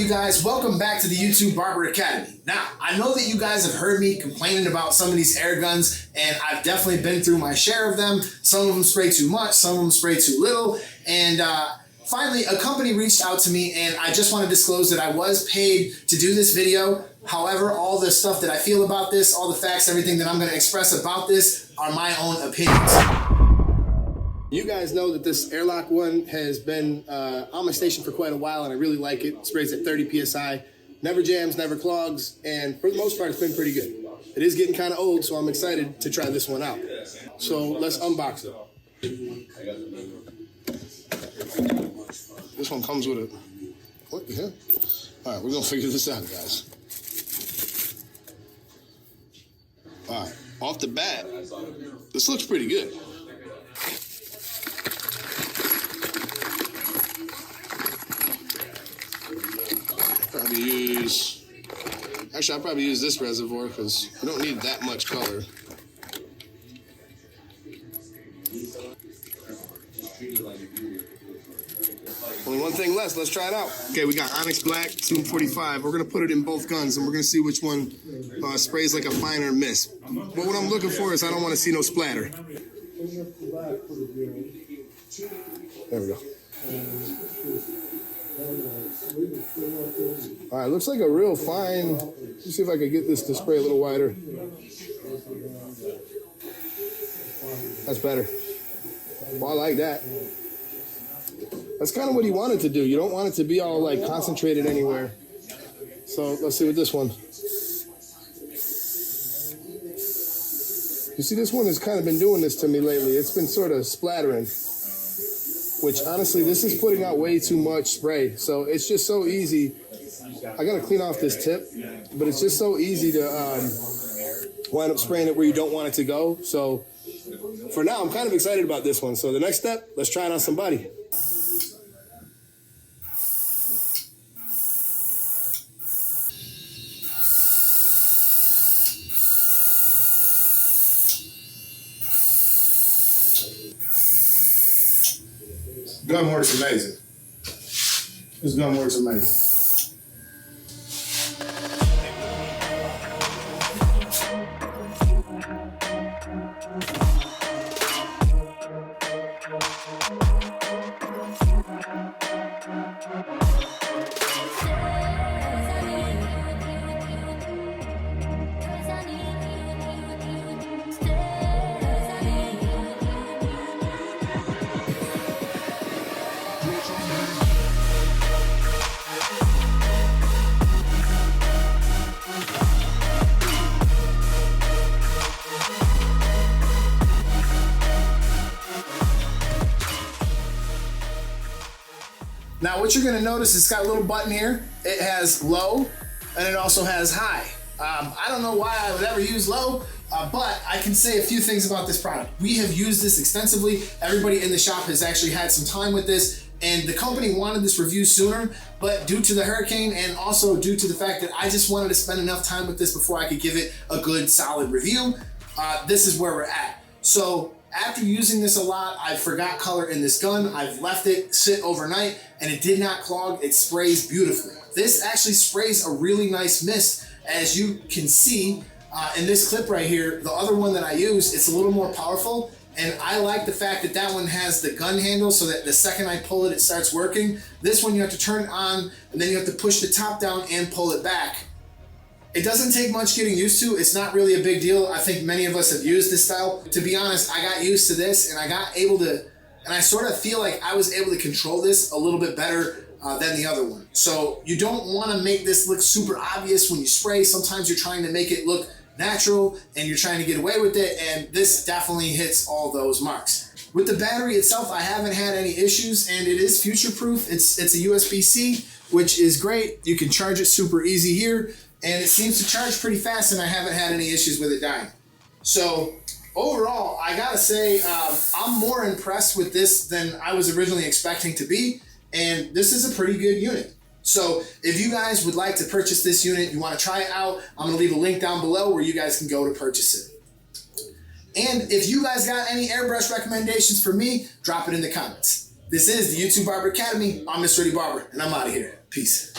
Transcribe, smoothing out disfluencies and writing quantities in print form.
you guys? Welcome back to the YouTube Barber Academy. Now, I know that you guys have heard me complaining about some of these air guns, and I've definitely been through my share of them. Some of them spray too much, some of them spray too little, and finally a company reached out to me, and I just want to disclose that I was paid to do this video. However, all the stuff that I feel about this, all the facts, everything that I'm going to express about this are my own opinions. You guys know that this airlock one has been on my station for quite a while, and I really like it. It sprays at 30 PSI, never jams, never clogs, and for the most part, it's been pretty good. It is getting kind of old, so I'm excited to try this one out. So let's unbox it. This one comes with a, what the hell? All right, we're gonna figure this out, guys. All right, off the bat, this looks pretty good. I'll probably use this reservoir because we don't need that much color. Only one thing less, let's try it out. Okay, we got Onyx Black, 245. We're gonna put it in both guns and we're gonna see which one sprays like a finer mist. But what I'm looking for is I don't wanna see no splatter. There we go. All right, looks like a real fine. Let's see if I can get this to spray a little wider. That's better. Well, I like that. That's kind of what he wanted to do. You don't want it to be all like concentrated anywhere. So let's see with this one. You see, this one has kind of been doing this to me lately. It's been sort of splattering. Which honestly, this is putting out way too much spray. So it's just so easy. I gotta clean off this tip, but it's just so easy to wind up spraying it where you don't want it to go. So for now, I'm kind of excited about this one. So the next step, let's try it on somebody. Gun works amazing. This gun works amazing. Now what you're gonna notice, it's got a little button here. It has low and it also has high. I don't know why I would ever use low, but I can say a few things about this product. We have used this extensively. Everybody in the shop has actually had some time with this, and the company wanted this review sooner, but due to the hurricane and also due to the fact that I just wanted to spend enough time with this before I could give it a good solid review, this is where we're at. So after using this a lot, I forgot color in this gun. I've left it sit overnight and it did not clog. It sprays beautifully. This actually sprays a really nice mist. As you can see in this clip right here, the other one that I use, it's a little more powerful. And I like the fact that that one has the gun handle so that the second I pull it, it starts working. This one you have to turn it on and then you have to push the top down and pull it back. It doesn't take much getting used to. It's not really a big deal. I think many of us have used this style. To be honest, I got used to this and I sort of feel like I was able to control this a little bit better than the other one. So you don't want to make this look super obvious when you spray. Sometimes you're trying to make it look natural and you're trying to get away with it, and this definitely hits all those marks. With the battery itself, I haven't had any issues, and it is future-proof. It's a USB-C, which is great. You can charge it super easy here, and it seems to charge pretty fast, and I haven't had any issues with it dying. So overall, I gotta say, I'm more impressed with this than I was originally expecting to be, and this is a pretty good unit. So if you guys would like to purchase this unit, you want to try it out, I'm going to leave a link down below where you guys can go to purchase it. And if you guys got any airbrush recommendations for me, drop it in the comments. This is the YouTube Barber Academy. I'm Mr. Barber, and I'm out of here. Peace.